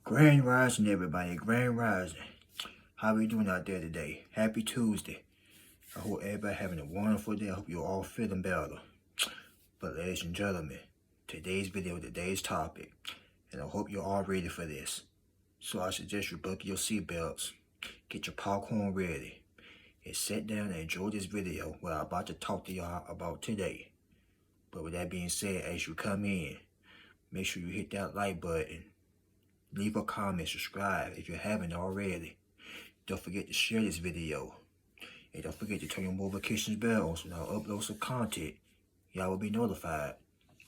Grand Rising, everybody. Grand Rising. How we doing out there today? Happy Tuesday. I hope everybody having a wonderful day. I hope you're all feeling better. But ladies and gentlemen, today's video, today's topic, and I hope you're all ready for this. So I suggest you buckle your seatbelts, get your popcorn ready, and sit down and enjoy this video, what I'm about to talk to y'all about today. But with that being said, as you come in, make sure you hit that like button. Leave a comment, subscribe if you haven't already. Don't forget to share this video. And don't forget to turn your notifications bell on so when I upload some content, y'all will be notified.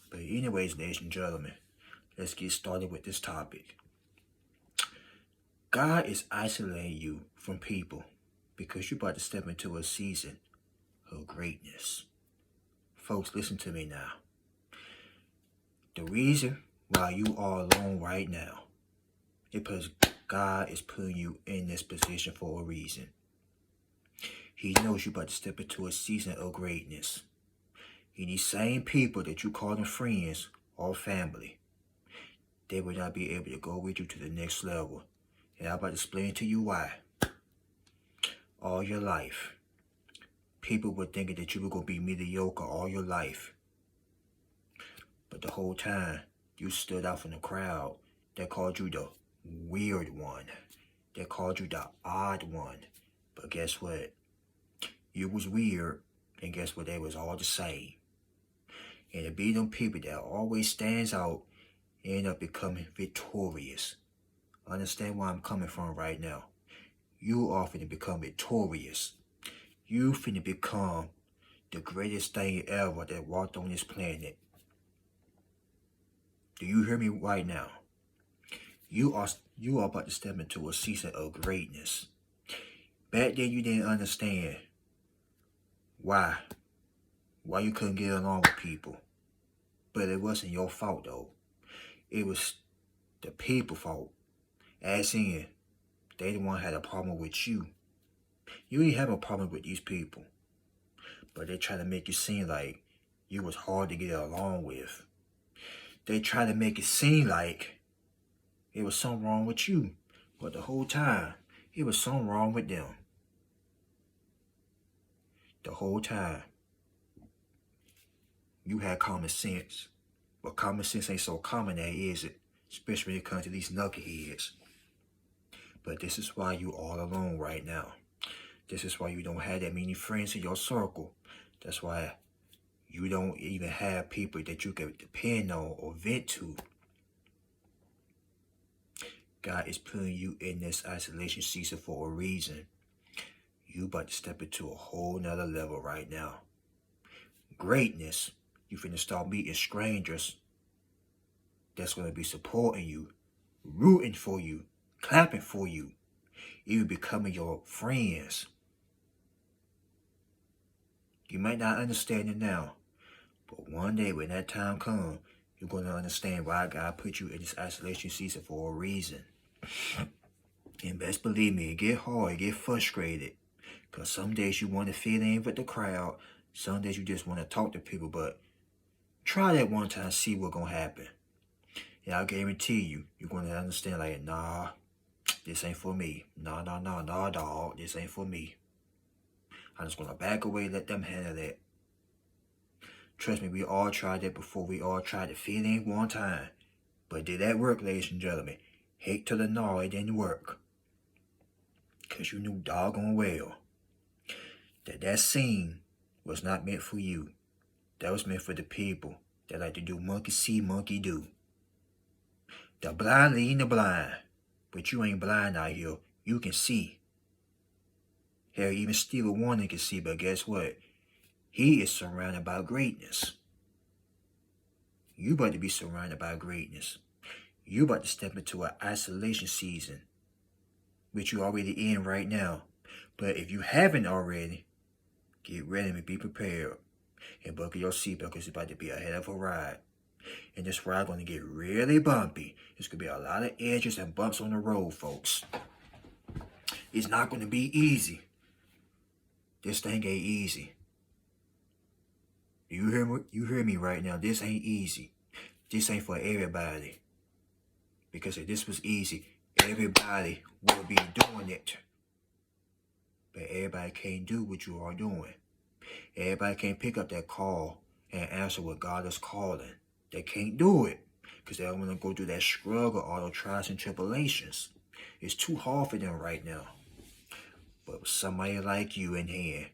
But anyways, ladies and gentlemen, let's get started with this topic. God is isolating you from people because you're about to step into a season of greatness. Folks, listen to me now. The reason why you are alone right now is because God is putting you in this position for a reason. He knows you're about to step into a season of greatness. And these same people that you call them friends or family, they will not be able to go with you to the next level. And I'm about to explain to you why. All your life, people were thinking that you were going to be mediocre all your life. But the whole time, you stood out from the crowd. They called you the weird one. They called you the odd one. But guess what? You was weird, and guess what? They was all the same. And to be them people that always stands out, end up becoming victorious. Understand where I'm coming from right now. You are finna become victorious. You finna become the greatest thing ever that walked on this planet. Do you hear me right now? You are about to step into a season of greatness. Back then you didn't understand why you couldn't get along with people. But it wasn't your fault though. It was the people's fault. As in, they the one had a problem with you. You didn't have a problem with these people. But they try to make you seem like you was hard to get along with. They try to make it seem like it was something wrong with you. But the whole time, it was something wrong with them. The whole time, you had common sense. But common sense ain't so common now, is it? Especially when it comes to these knuckleheads. But this is why you all alone right now. This is why you don't have that many friends in your circle. That's why you don't even have people that you can depend on or vent to. God is putting you in this isolation season for a reason. You about to step into a whole nother level right now. Greatness. You finna start meeting strangers that's going to be supporting you, rooting for you, clapping for you, even becoming your friends. You might not understand it now, but one day when that time comes, you're going to understand why God put you in this isolation season for a reason. And best believe me, it get hard, it get frustrated. Because some days you want to fit in with the crowd, some days you just want to talk to people, but try that one time, see what's going to happen. And I guarantee you, you're going to understand like, nah, this ain't for me. Nah, dog, this ain't for me. I'm just going to back away, let them handle that. Trust me, we all tried that before. We all tried to fit in one time. But did that work, ladies and gentlemen? Hate to the no, it didn't work. Because you knew doggone well that scene was not meant for you. That was meant for the people that like to do monkey see, monkey do. The blind leading the blind. But you ain't blind out here. You can see. Hell, even Stevie Wonder can see, but guess what? He is surrounded by greatness. You about to be surrounded by greatness. You about to step into an isolation season, which you already in right now. But if you haven't already, get ready and be prepared. And buckle your seatbelt because it's about to be a hell of a ride. And this ride going to get really bumpy. There's going to be a lot of edges and bumps on the road, folks. It's not going to be easy. This thing ain't easy. You hear me right now? This ain't easy. This ain't for everybody. Because if this was easy, everybody would be doing it. But everybody can't do what you are doing. Everybody can't pick up that call and answer what God is calling. They can't do it because they don't want to go through that struggle, all those trials and tribulations. It's too hard for them right now. But with somebody like you in here,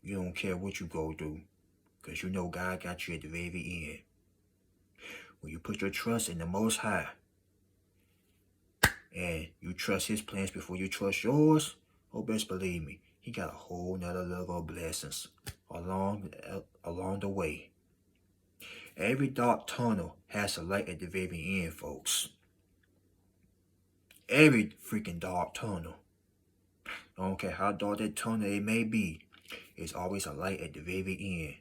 you don't care what you go through because you know God got you at the very end. When you put your trust in the Most High and you trust His plans before you trust yours, oh, best believe me, He got a whole nother level of blessings along the way. Every dark tunnel has a light at the very end, folks. Every freaking dark tunnel. I don't care how dark that tunnel it may be, it's always a light at the very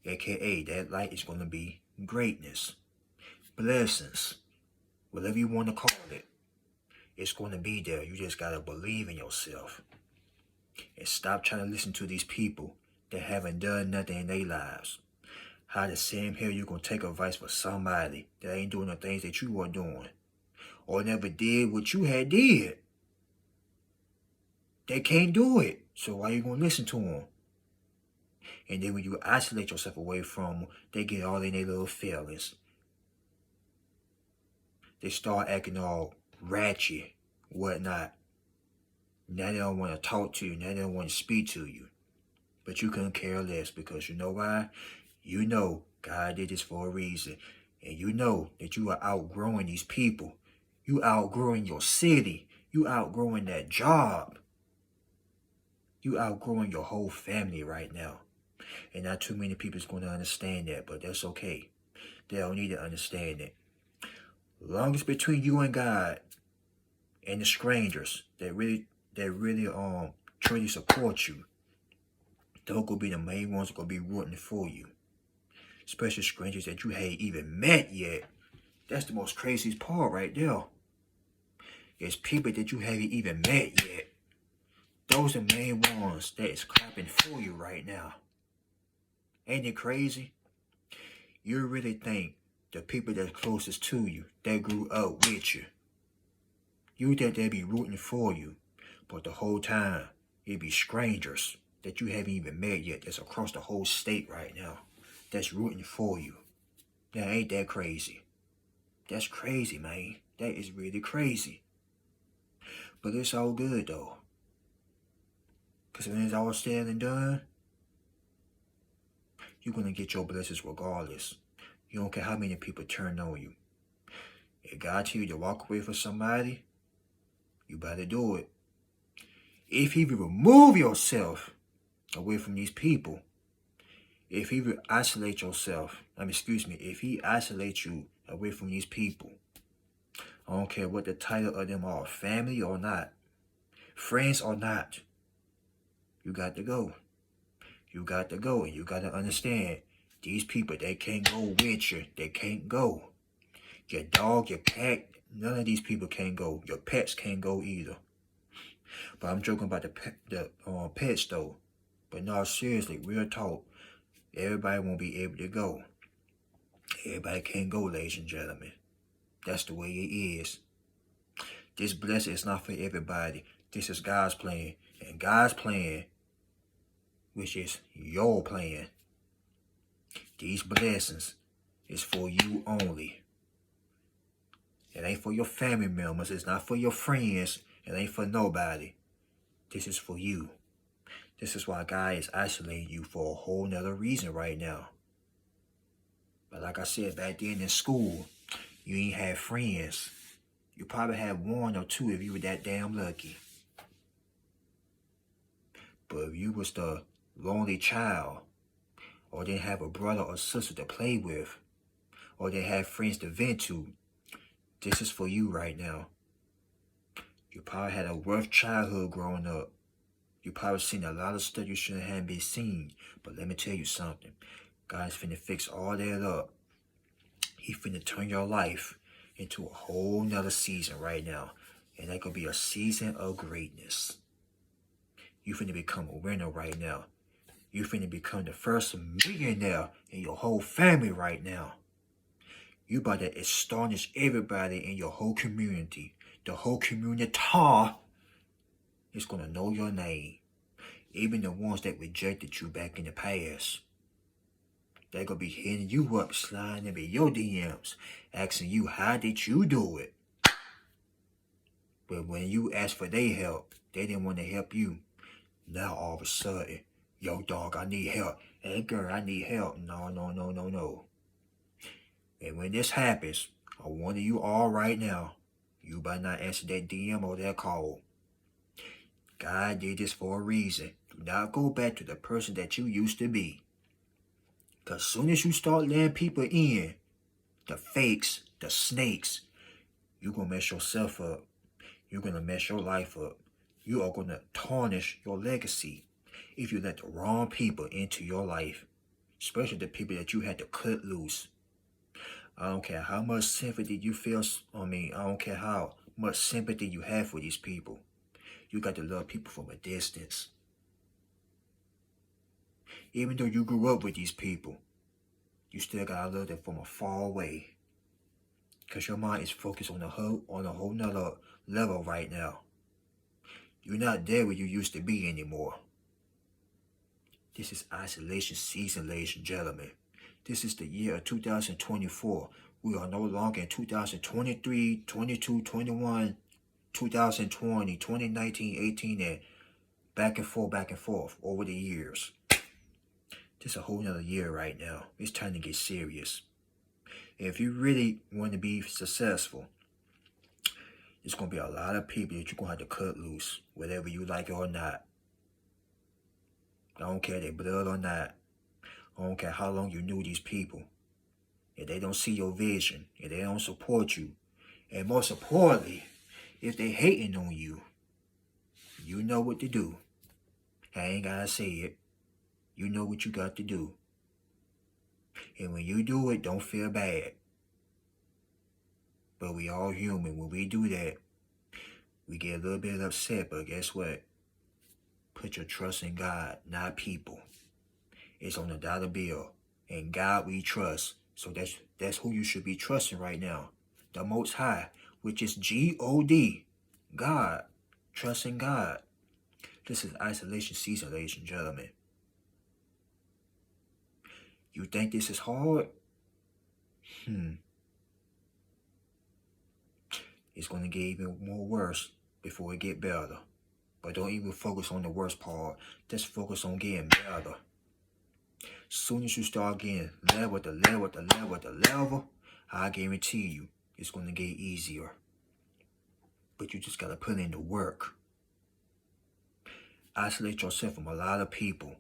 end. AKA, that light is going to be greatness, blessings, whatever you want to call it. It's going to be there. You just got to believe in yourself. And stop trying to listen to these people that haven't done nothing in their lives. How the same hell you going to take advice from somebody that ain't doing the things that you are doing or never did what you had did? They can't do it. So why you going to listen to them? And then when you isolate yourself away from them, they get all in their little feelings. They start acting all ratchet, whatnot. Now they don't want to talk to you. Now they don't want to speak to you. But you couldn't care less because you know why? You know God did this for a reason. And you know that you are outgrowing these people. You outgrowing your city. You outgrowing that job. You outgrowing your whole family right now. And not too many people is going to understand that, but that's okay. They don't need to understand it. Long as between you and God and the strangers that really truly support you, they're going to be the main ones that are going to be rooting for you. Especially strangers that you ain't even met yet. That's the most craziest part right there. It's people that you haven't even met yet. Those are the main ones that is clapping for you right now. Ain't it crazy? You really think the people that's closest to you, that grew up with you, you think they be rooting for you, but the whole time, it be strangers that you haven't even met yet that's across the whole state right now that's rooting for you. Now, ain't that crazy? That's crazy, man. That is really crazy. But it's all good, though. Because when it's all said and done, you're going to get your blessings regardless. You don't care how many people turn on you. If God tell you to walk away from somebody, you better do it. If He will remove yourself away from these people, if He will isolate yourself, if He isolates you away from these people, I don't care what the title of them are, family or not, friends or not, you got to go. You got to go, and you got to understand, these people, they can't go with you. They can't go. Your dog, your cat, none of these people can go. Your pets can't go either. But I'm joking about the pets though. But no, seriously, real talk, everybody won't be able to go. Everybody can't go, ladies and gentlemen. That's the way it is. This blessing is not for everybody. This is God's plan. And God's plan, which is your plan, these blessings is for you only. It ain't for your family members. It's not for your friends. It ain't for nobody. This is for you. This is why God is isolating you for a whole nother reason right now. But like I said, back then in school, you ain't had friends. You probably had one or two if you were that damn lucky. But if you was the lonely child, or didn't have a brother or sister to play with, or didn't have friends to vent to, this is for you right now. You probably had a rough childhood growing up. You probably seen a lot of stuff you shouldn't have been seen. But let me tell you something. God's finna fix all that up. He finna turn your life into a whole nother season right now. And that could be a season of greatness. You finna become a winner right now. You finna become the first millionaire in your whole family right now. You about to astonish everybody in your whole community. The whole community is going to know your name. Even the ones that rejected you back in the past. They're going to be hitting you up, sliding in your DMs, asking you, how did you do it? But when you asked for their help, they didn't want to help you. Now all of a sudden, yo dog, I need help. Hey girl, I need help. No, no, no, no, no. And when this happens, I wonder you all right now, you better not answer that DM or that call. God did this for a reason. Do not go back to the person that you used to be. Because soon as you start letting people in, the fakes, the snakes, you're going to mess yourself up. You're going to mess your life up. You are going to tarnish your legacy if you let the wrong people into your life, especially the people that you had to cut loose. I don't care how much sympathy you feel. I don't care how much sympathy you have for these people. You got to love people from a distance. Even though you grew up with these people, you still got to love them from a far away. Because your mind is focused on a whole nother level right now. You're not there where you used to be anymore. This is isolation season, ladies and gentlemen. This is the year of 2024. We are no longer in 2023, 22, 21, 2020, 2019, 18, and back and forth over the years. This is a whole nother year right now. It's time to get serious. If you really want to be successful, there's going to be a lot of people that you're going to have to cut loose, whether you like it or not. I don't care their blood or not. I don't care how long you knew these people. If they don't see your vision, if they don't support you, and most importantly, if they hating on you, you know what to do. I ain't gotta say it. You know what you got to do. And when you do it, don't feel bad. But we all human. When we do that, we get a little bit upset. But guess what? Put your trust in God, not people. It's on the dollar bill. And God we trust. So that's who you should be trusting right now. The Most High, which is G-O-D. God. Trusting God. This is isolation season, ladies and gentlemen. You think this is hard? It's going to get even more worse before it get better. But don't even focus on the worst part. Just focus on getting better. Soon as you start getting level to level, I guarantee you it's going to get easier. But you just got to put in the work. Isolate yourself from a lot of people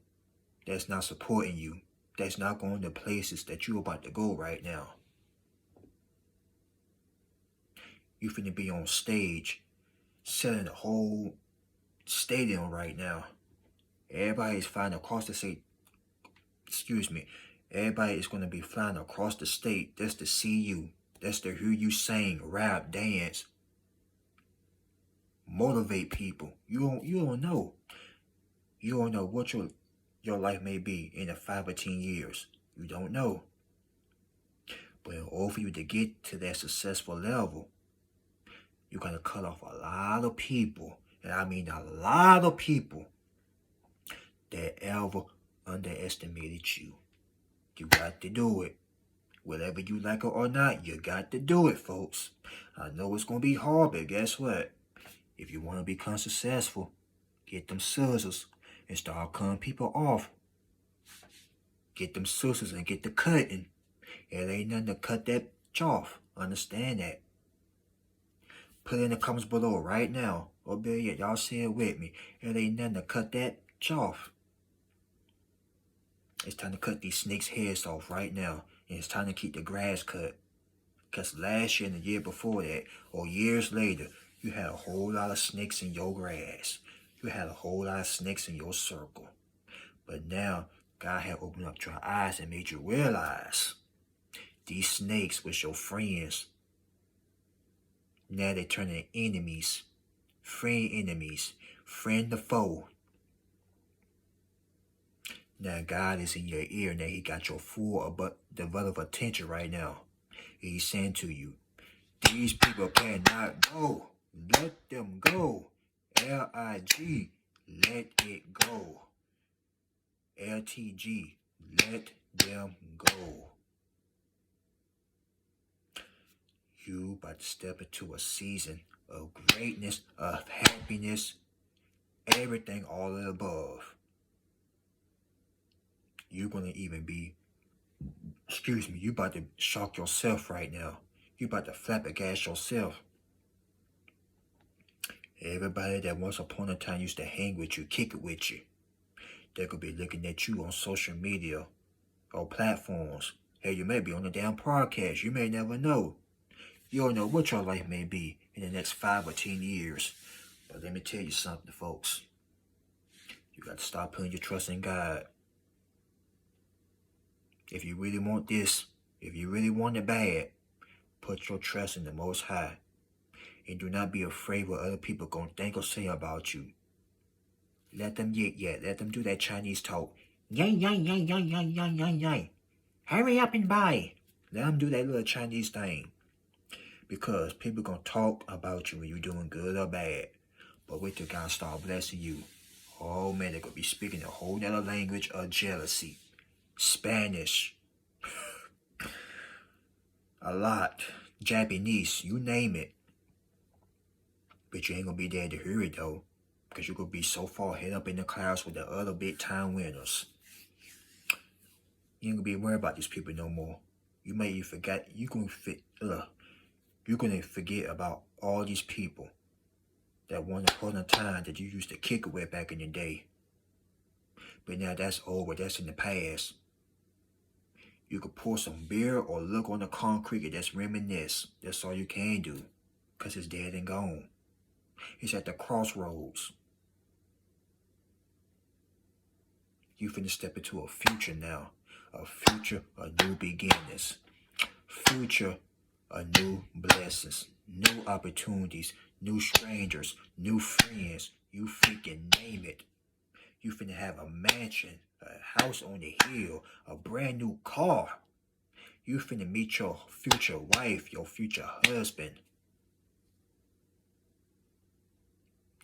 that's not supporting you, that's not going to places that you're about to go right now. You finna be on stage, selling the whole stadium right now. Everybody is flying across the state. Everybody is going to be flying across the state just to see you. That's to hear you sing, rap, dance, motivate people. You don't know. You don't know what your life may be in 5 or 10 years. You don't know. But in order for you to get to that successful level, you're going to cut off a lot of people. And I mean a lot of people that ever underestimated you. You got to do it. Whether you like it or not, you got to do it, folks. I know it's going to be hard, but guess what? If you want to become successful, get them scissors and start cutting people off. Get them scissors and get the cutting. It ain't nothing to cut that off. Understand that. Put it in the comments below right now. Or better yet, y'all say it with me. It ain't nothing to cut that off. It's time to cut these snakes' heads off right now. And it's time to keep the grass cut. Because last year and the year before that, or years later, you had a whole lot of snakes in your grass. You had a whole lot of snakes in your circle. But now, God had opened up your eyes and made you realize these snakes was your friends. Now they're turning enemies. Friend enemies. Friend to foe. Now God is in your ear. Now he got your full developed attention right now. He's saying to you, these people cannot go. Let them go. L-I-G, let it go. LTG, let them go. You about to step into a season of greatness, of happiness, everything all of the above. You're going to even be, you about to shock yourself right now. You about to flabbergast yourself. Everybody that once upon a time used to hang with you, kick it with you, they could be looking at you on social media or platforms. Hey, you may be on a damn podcast. You may never know. You don't know what your life may be in the next 5 or 10 years. But let me tell you something, folks. You got to start putting your trust in God. If you really want this, if you really want it bad, put your trust in the Most High. And do not be afraid what other people going to think or say about you. Let them yet. Let them do that Chinese talk. Yang, yang, yang, yang, yang, yang, yang, yang. Hurry up and buy. Let them do that little Chinese thing. Because people going to talk about you when you're doing good or bad. But wait till God start blessing you. Oh man, they're going to be speaking a whole nother language of jealousy. Spanish. A lot. Japanese. You name it. But you ain't going to be there to hear it though. Because you're going to be so far head up in the clouds with the other big time winners. You ain't going to be worried about these people no more. You may even forget. You're going to forget about all these people that once upon a time that you used to kick it with back in the day. But now that's over. That's in the past. You could pour some beer or look on the concrete and just reminisce. That's all you can do. Because it's dead and gone. It's at the crossroads. You finna step into a future now. A future of new beginnings. Future of new blessings. New opportunities. New strangers. New friends. You freaking name it. You finna have a mansion. A house on the hill. A brand new car. You finna meet your future wife. Your future husband.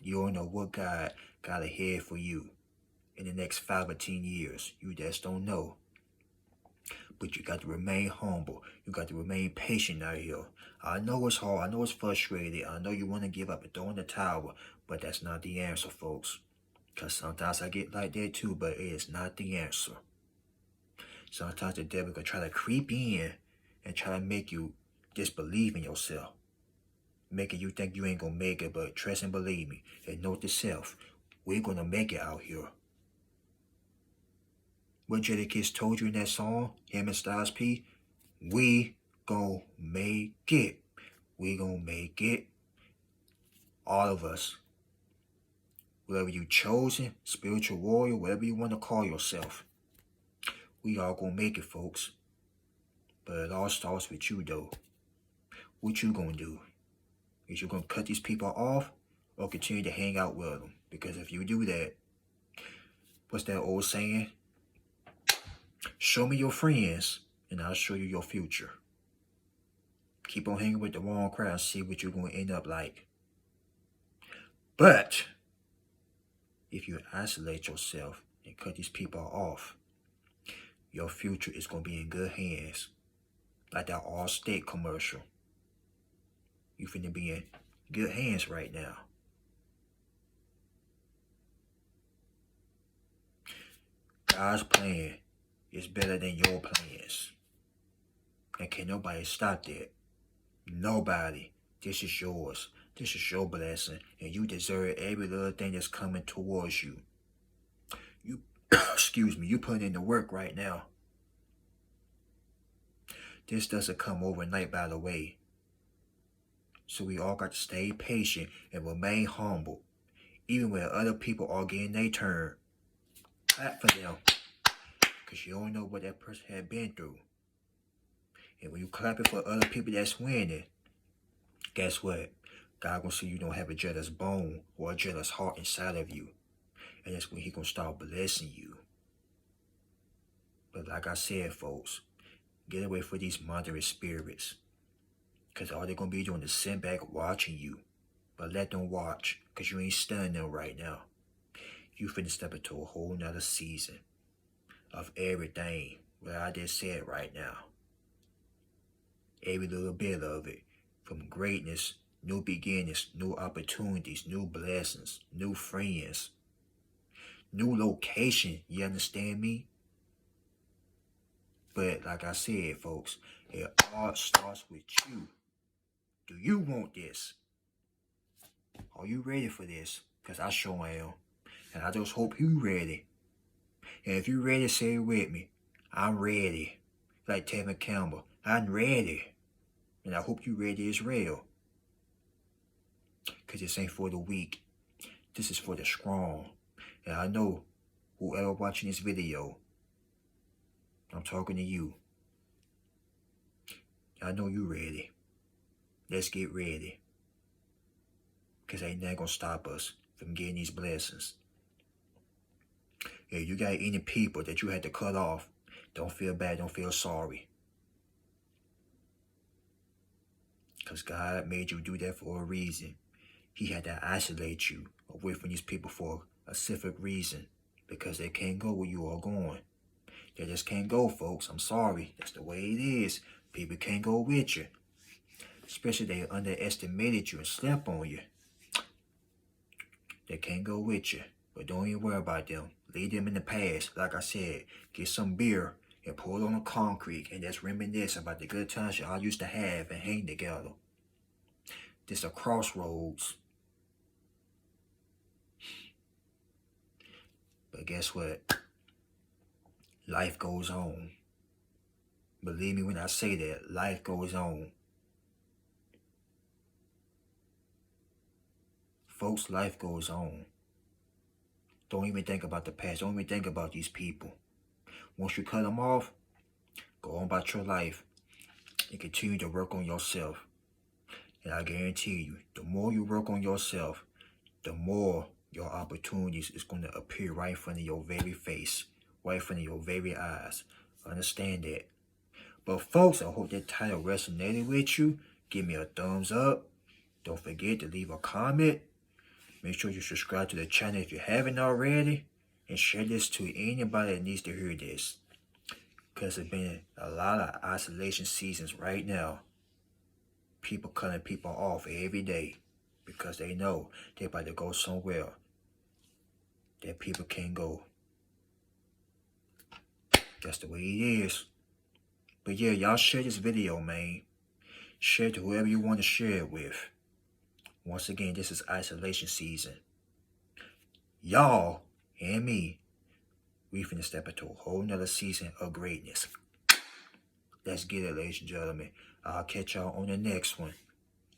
You don't know what God got ahead for you in the next 5 or 10 years. You just don't know. But you got to remain humble. You got to remain patient out here. I know it's hard. I know it's frustrating. I know you want to give up and throw in the towel. But that's not the answer, folks. Because sometimes I get like that too, but it is not the answer. Sometimes the devil can try to creep in and try to make you disbelieve in yourself. Making you think you ain't going to make it, but trust and believe me. And note to self, we're going to make it out here. What Jadakiss told you in that song, him and Styles P, we gon' make it. We gon' make it. All of us. Whatever you chosen, spiritual warrior, whatever you want to call yourself. We all gonna make it, folks. But it all starts with you, though. What you gonna do? Is you gonna cut these people off or continue to hang out with them? Because if you do that, what's that old saying? Show me your friends, and I'll show you your future. Keep on hanging with the wrong crowd and see what you're going to end up like. But if you isolate yourself and cut these people off, your future is going to be in good hands. Like that Allstate commercial. You finna be in good hands right now. God's plan is better than your plans. And can't nobody stop that. Nobody. This is yours. This is your blessing. And you deserve every little thing that's coming towards you. You, you put in the work right now. This doesn't come overnight, by the way. So we all got to stay patient and remain humble. Even when other people are getting their turn. Clap for them. Because you don't know what that person had been through. And when you clapping for other people that's winning, guess what? God gonna see you don't have a jealous bone or a jealous heart inside of you. And that's when he gonna start blessing you. But like I said, folks, get away from these monstrous spirits. Because all they're going to be doing is sitting back watching you. But let them watch, because you ain't stunning them right now. You finna step into a whole nother season of everything, what I just said right now. Every little bit of it. From greatness, new beginnings, new opportunities, new blessings, new friends, new location, you understand me? But like I said, folks, it all starts with you. Do you want this? Are you ready for this? Because I sure am. And I just hope you ready. And if you ready, say it with me. I'm ready. Like Tevin Campbell, I'm ready. And I hope you ready as well. Because this ain't for the weak. This is for the strong. And I know whoever watching this video, I'm talking to you. I know you ready. Let's get ready. Because ain't nothing gonna stop us from getting these blessings. If you got any people that you had to cut off, don't feel bad, don't feel sorry. Because God made you do that for a reason. He had to isolate you away from these people for a specific reason. Because they can't go where you are going. They just can't go, folks. I'm sorry. That's the way it is. People can't go with you. Especially they underestimated you and slept on you. They can't go with you. But don't even worry about them. Leave them in the past. Like I said, get some beer and pour it on the concrete and just reminisce about the good times y'all used to have and hang together. This a crossroads. But guess what? Life goes on. Believe me when I say that, life goes on. Folks, life goes on. Don't even think about the past. Don't even think about these people. Once you cut them off, go on about your life and continue to work on yourself. And I guarantee you, the more you work on yourself, the more your opportunities is going to appear right in front of your very face, right in front of your very eyes. Understand that. But folks, I hope that title resonated with you. Give me a thumbs up. Don't forget to leave a comment. Make sure you subscribe to the channel if you haven't already. And share this to anybody that needs to hear this. Because there's been a lot of isolation seasons right now. People cutting people off every day. Because they know they're about to go somewhere that people can't go. That's the way it is. But yeah, y'all share this video, man. Share it to whoever you want to share it with. Once again, this is isolation season. Y'all and me, we finna step into a whole nother season of greatness. Let's get it, ladies and gentlemen. I'll catch y'all on the next one.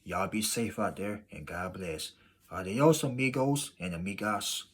Y'all be safe out there, and God bless. Adios, amigos and amigas.